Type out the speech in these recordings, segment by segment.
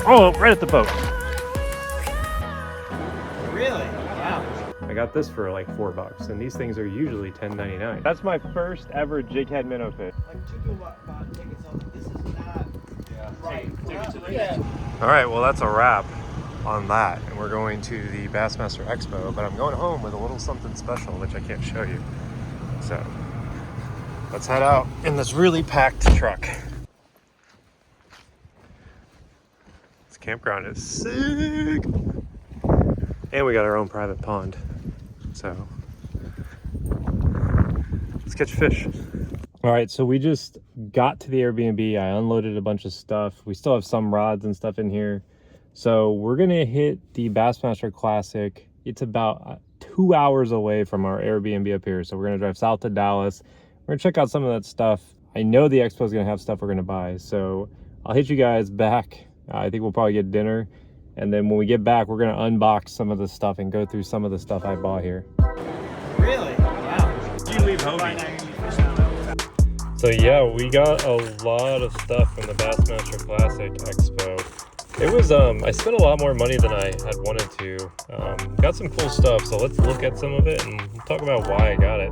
Oh, right at the boat. Really? Wow. I got this for like $4, and these things are usually $10.99. That's my first ever jighead minnow fish. Like two people bought tickets on this is not right. All right, well that's a wrap on that, and we're going to the Bassmaster Expo, but I'm going home with a little something special which I can't show you. So let's head out in this really packed truck. This campground is sick, and we got our own private pond, so let's catch fish. All right, so we just got to the Airbnb. I unloaded a bunch of stuff. We still have some rods and stuff in here. So we're gonna hit the Bassmaster Classic. It's about 2 hours away from our Airbnb up here. So we're gonna drive south to Dallas. We're gonna check out some of that stuff. I know the expo is gonna have stuff we're gonna buy. So I'll hit you guys back. I think we'll probably get dinner. And then when we get back, we're gonna unbox some of the stuff and go through some of the stuff I bought here. Really? Wow. You leave Hobie. So yeah, we got a lot of stuff from the Bassmaster Classic Expo. It was, I spent a lot more money than I had wanted to. Got some cool stuff, so let's look at some of it and talk about why I got it.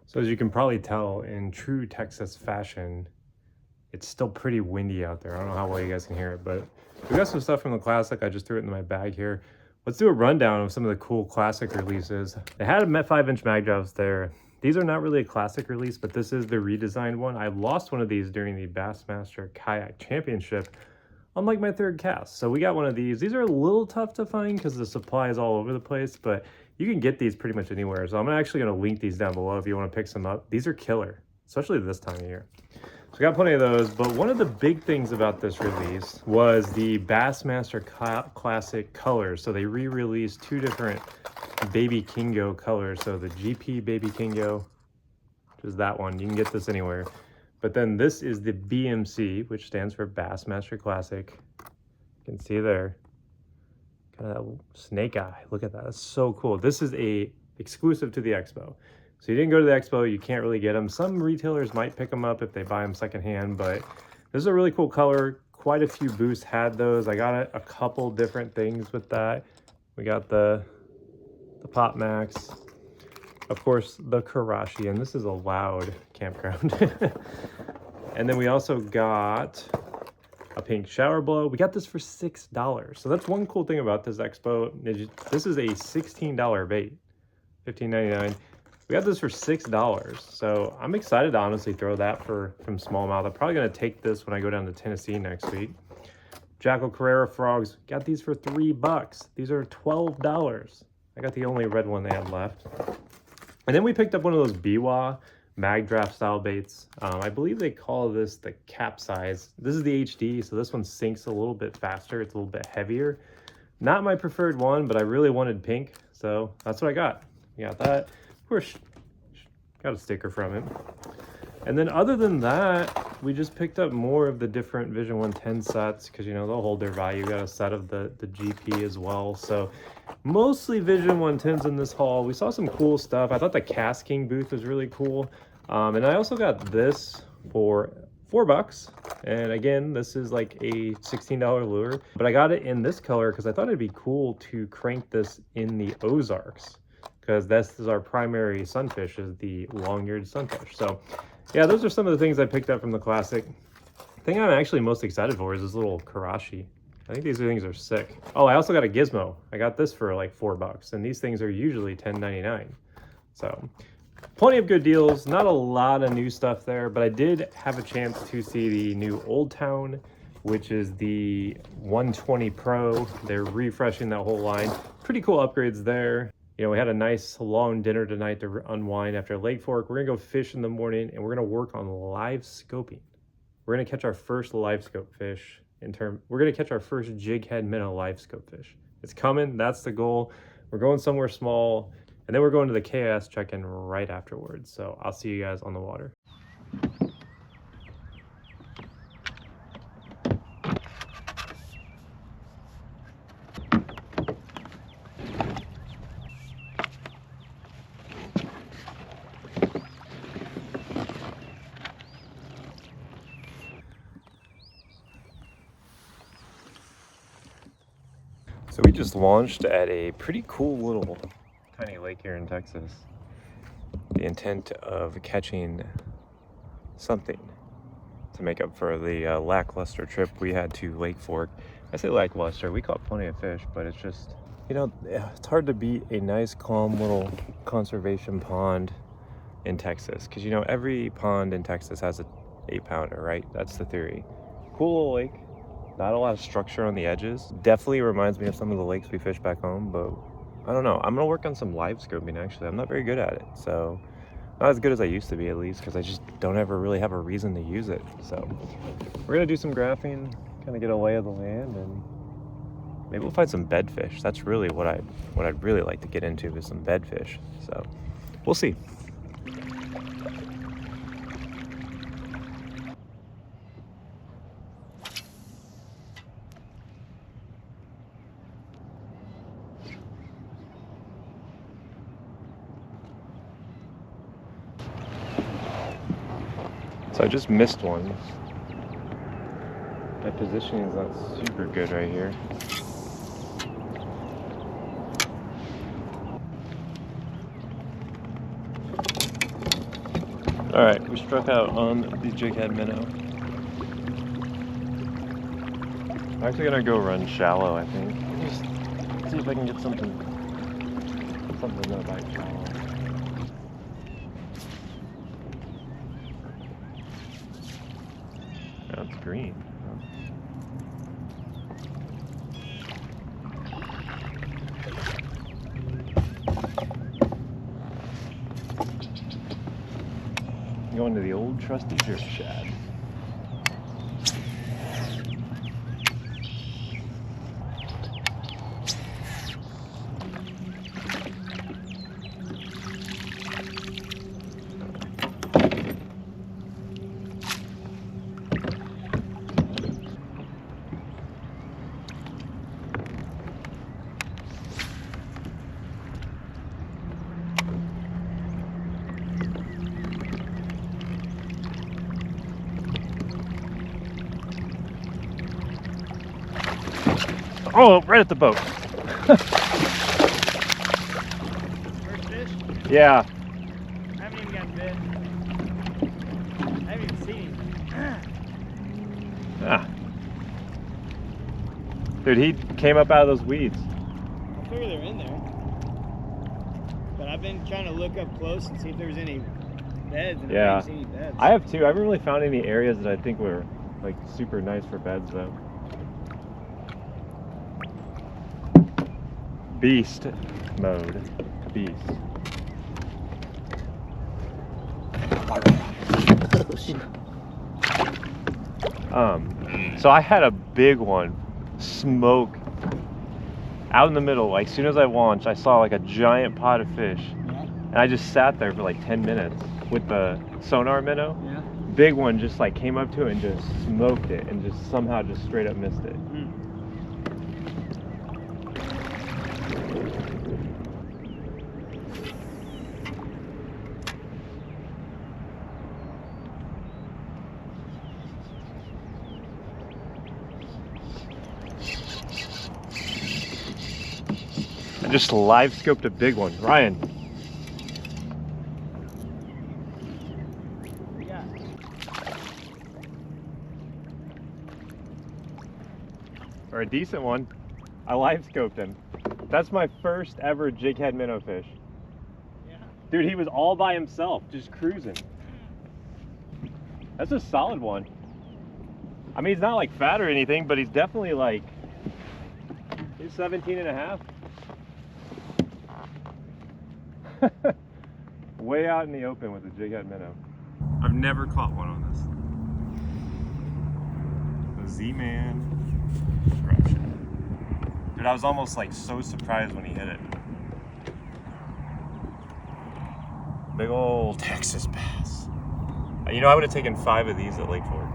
So as you can probably tell, in true Texas fashion, it's still pretty windy out there. I don't know how well you guys can hear it, but we got some stuff from the Classic. I just threw it in my bag here. Let's do a rundown of some of the cool Classic releases. They had a 5-inch mag jobs there. These are not really a Classic release, but this is the redesigned one. I lost one of these during the Bassmaster Kayak Championship on like my third cast. So we got one of these. These are a little tough to find because the supply is all over the place, but you can get these pretty much anywhere. So I'm actually gonna link these down below if you wanna pick some up. These are killer, especially this time of year. So we got plenty of those, but one of the big things about this release was the Bassmaster Classic colors. So they re-released two different Baby Kingo colors. So the GP Baby Kingo, which is that one. You can get this anywhere. But then this is the BMC, which stands for Bassmaster Classic. You can see there, kind of that snake eye. Look at that, that's so cool. This is a exclusive to the expo. So you didn't go to the expo, you can't really get them. Some retailers might pick them up if they buy them secondhand, but this is a really cool color. Quite a few booths had those. I got a couple different things with that. We got the Pop Max, of course, the Karashi, and this is a loud campground. And then we also got a pink shower blow. We got this for $6. So that's one cool thing about this expo. This is a $16 bait, $15.99. We got this for $6. So I'm excited to honestly throw that from smallmouth. I'm probably gonna take this when I go down to Tennessee next week. Jackal Carrera frogs, got these for $3. These are $12. I got the only red one they had left. And then we picked up one of those Biwa mag draft style baits. I believe they call this the capsize. This is the HD, so this one sinks a little bit faster. It's a little bit heavier. Not my preferred one, but I really wanted pink, so that's what I got. We got that. Of course, got a sticker from it. And then other than that, we just picked up more of the different Vision 110 sets because, you know, they'll hold their value. Got a set of the GP as well. So mostly Vision 110s in this haul. We saw some cool stuff. I thought the KAS King booth was really cool. And I also got this for $4. And again, this is like a $16 lure. But I got it in this color because I thought it'd be cool to crank this in the Ozarks, because this is our primary sunfish, is the long-eared sunfish. So yeah, those are some of the things I picked up from the Classic. The thing I'm actually most excited for is this little Karashi. I think these things are sick. Oh, I also got a gizmo. I got this for like $4, and these things are usually $10.99. So plenty of good deals. Not a lot of new stuff there, but I did have a chance to see the new Old Town, which is the 120 Pro. They're refreshing that whole line. Pretty cool upgrades there. You know, we had a nice long dinner tonight to unwind after Lake Fork. We're gonna go fish in the morning, and we're gonna work on live scoping. We're gonna catch our first live scope fish. We're gonna catch our first jighead minnow live scope fish. It's coming, that's the goal. We're going somewhere small, and then we're going to the KAS Checkin right afterwards. So I'll see you guys on the water. So we just launched at a pretty cool little tiny lake here in Texas. The intent of catching something to make up for the lackluster trip we had to Lake Fork. I say lackluster, we caught plenty of fish, but it's just, you know, it's hard to beat a nice calm little conservation pond in Texas. Because, you know, every pond in Texas has a 8-pounder, right? That's the theory. Cool little lake. Not a lot of structure on the edges. Definitely reminds me of some of the lakes we fish back home, but I don't know. I'm gonna work on some live scoping actually. I'm not very good at it, so not as good as I used to be at least, because I just don't ever really have a reason to use it. So we're gonna do some graphing, kind of get a lay of the land, and maybe we'll find some bedfish. That's really what I'd really like to get into is some bedfish. So we'll see. So I just missed one. My positioning is not super good right here. All right, we struck out on the jighead minnow. I'm actually gonna go run shallow, I think. Just see if I can get something that bite shallow. Oh, it's green. Going to the old trusty jerk shad. Oh, right at the boat. First fish? Yeah. I haven't even got bit. I haven't even seen him. Ah. Dude, he came up out of those weeds. I figured they were in there. But I've been trying to look up close and see if there's any beds. And I haven't seen any beds. I have too. I haven't really found any areas that I think were like super nice for beds though. Beast mode. Beast. So I had a big one smoke out in the middle. Like, as soon as I launched, I saw like a giant pot of fish. Yeah. And I just sat there for like 10 minutes with the sonar minnow. Yeah. Big one just like came up to it and just smoked it and just somehow just straight up missed it. Mm. I just live scoped a big one. Ryan. Yeah. Or a decent one. I live scoped him. That's my first ever jighead minnow fish. Yeah. Dude, he was all by himself, just cruising. That's a solid one. I mean, he's not like fat or anything, but he's definitely like, he's 17 and a half. Way out in the open with a jighead minnow. I've never caught one on this. The Z-Man drop shad. Dude, I was almost like so surprised when he hit it. Big old Texas bass. You know, I would have taken 5 of these at Lake Fork.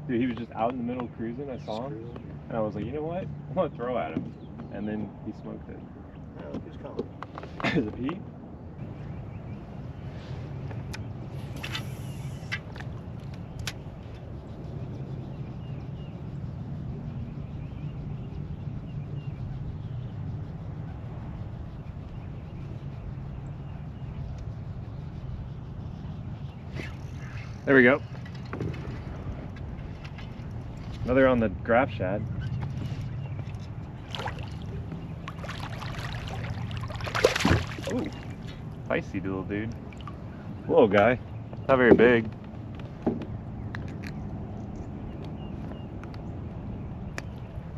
Dude, he was just out in the middle cruising. I saw him, and I was like, you know what? I'm gonna throw at him. And then he smoked it. Oh, look who's coming. Is it Pete? There we go. Another on the graph shad. Ooh, feisty little dude. Little guy, not very big.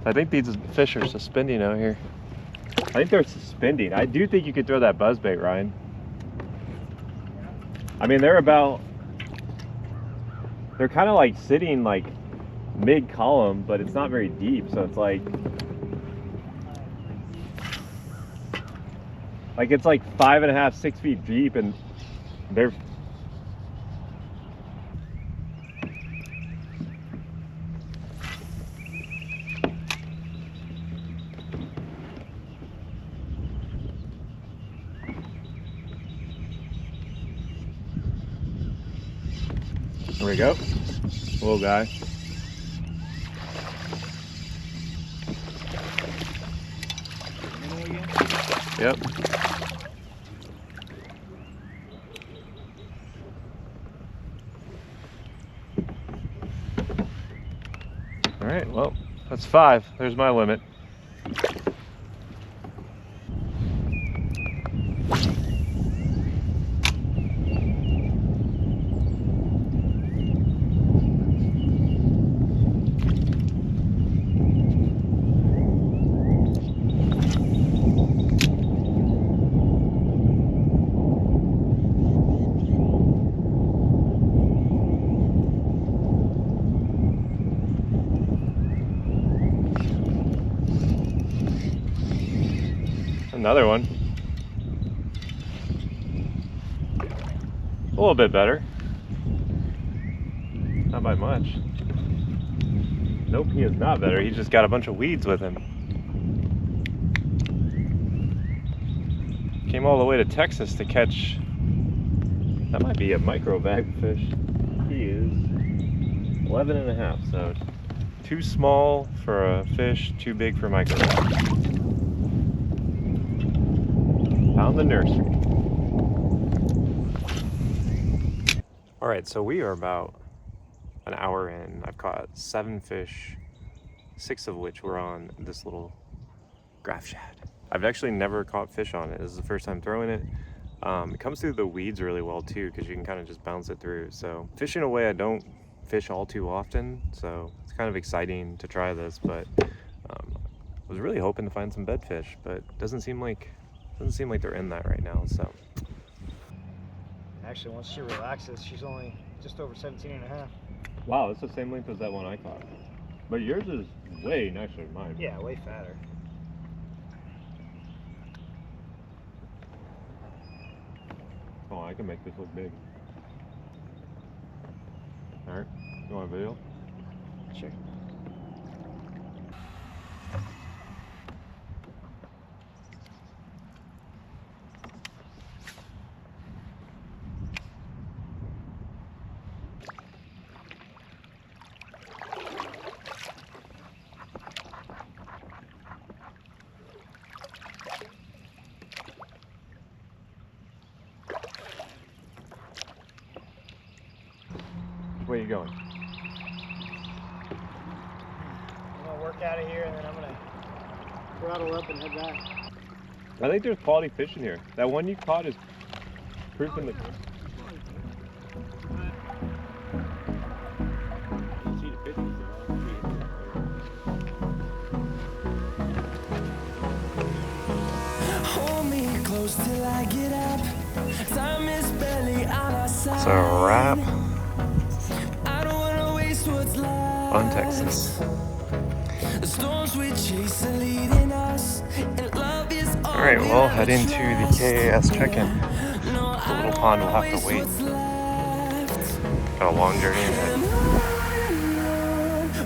I think these fish are suspending out here. I think they're suspending. I do think you could throw that buzzbait, Ryan. I mean, they're kind of like sitting like mid-column, but it's not very deep, so it's like it's like 5.5, 6 feet deep, and they're there we go. Little guy. Yep. All right, well, that's 5. There's my limit. Another one. A little bit better. Not by much. Nope, he is not better. He's just got a bunch of weeds with him. Came all the way to Texas to catch, that might be a micro bag fish. He is 11.5, so too small for a fish, too big for micro bag. Found the nursery. All right, so we are about an hour in. I've caught 7 fish, 6 of which were on this little graph shad. I've actually never caught fish on it. This is the first time throwing it. It comes through the weeds really well too, because you can kind of just bounce it through. So fishing away, I don't fish all too often, so it's kind of exciting to try this, but I was really hoping to find some bedfish, but it doesn't seem like they're in that right now. So Actually, once she relaxes, she's only just over 17.5. wow, it's the same length as that one I caught, but yours is way nicer than mine. Yeah, way fatter. Oh, I can make this look big. All right, you want a video? Sure. Where you going? I'm gonna work out of here and then I'm gonna throttle up and head back. I think there's quality fish in here. That one you caught is proof in the... Hold me close till I get up. Time is barely on our side. It's a wrap I don't wanna waste what's left. on Texas. The storms we chase are leading us, and love is all. All right, well, head into the KAS Checkin. The little pond will have to wait. Got a long journey ahead.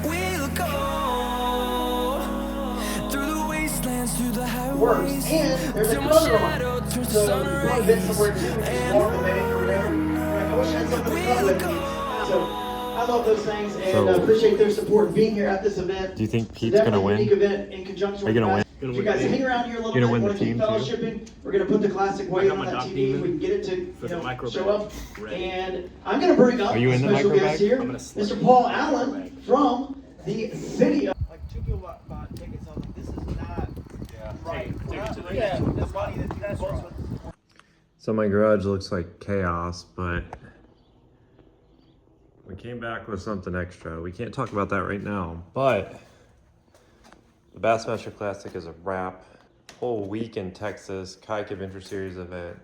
We'll go through the wastelands, through the highways. Works. And there's a cover on it. So if you want to bid somewhere too, you just walk the bank or whatever. I wish I had something to cover with me. So I love those things and appreciate their support and being here at this event. Do you think Pete's Definitely gonna win? a unique event in conjunction Are you with gonna Bass- win? If you guys hang around here a little bit, win the want to keep team, too? fellowshipping, we're going to put the classic weight on my that doc TV. demon We can get it to for the micro show bag. up. Ready. And I'm going to bring up Are you a in the special micro guest bag? here, I'm gonna slip Mr. it. Paul Allen from the video. Like 2 people bought tickets. I was like, this is not right. Take it to the Yeah, the money that that's right. So my garage looks like chaos, but we came back with something extra. We can't talk about that right now, but the Bassmaster Classic is a wrap. Whole week in Texas, Kayak Adventure Series event.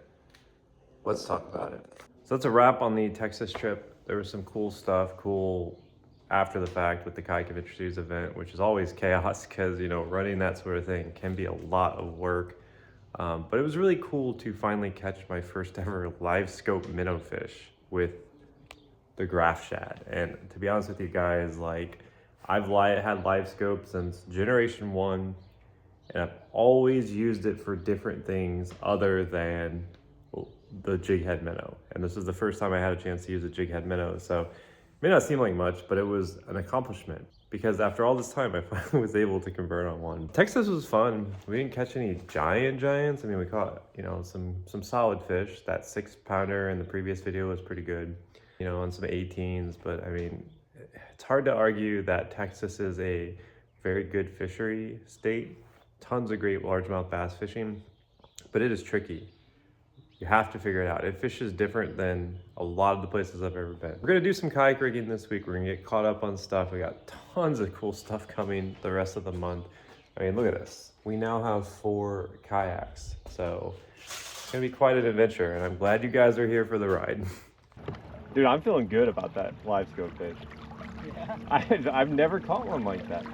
Let's talk about it. So that's a wrap on the Texas trip. There was some cool stuff, cool after the fact with the Kayak Adventure Series event, which is always chaos because, you know, running that sort of thing can be a lot of work. But it was really cool to finally catch my first ever live scope minnow fish with the graph shad. And to be honest with you guys, like I've had live scope since generation 1, and I've always used it for different things other than the jighead minnow. And this was the first time I had a chance to use a jighead minnow. So it may not seem like much, but it was an accomplishment because after all this time, I finally was able to convert on one. Texas was fun. We didn't catch any giants. I mean, we caught, you know, some solid fish. That 6-pounder in the previous video was pretty good, you know, on some 18s. But I mean, it's hard to argue that Texas is a very good fishery state. Tons of great largemouth bass fishing, but it is tricky. You have to figure it out. It fishes different than a lot of the places I've ever been. We're gonna do some kayak rigging this week. We're gonna get caught up on stuff. We got tons of cool stuff coming the rest of the month. I mean, look at this. We now have 4 kayaks. So it's gonna be quite an adventure, and I'm glad you guys are here for the ride. Dude, I'm feeling good about that live scope fish. Yeah. I've never caught one like that.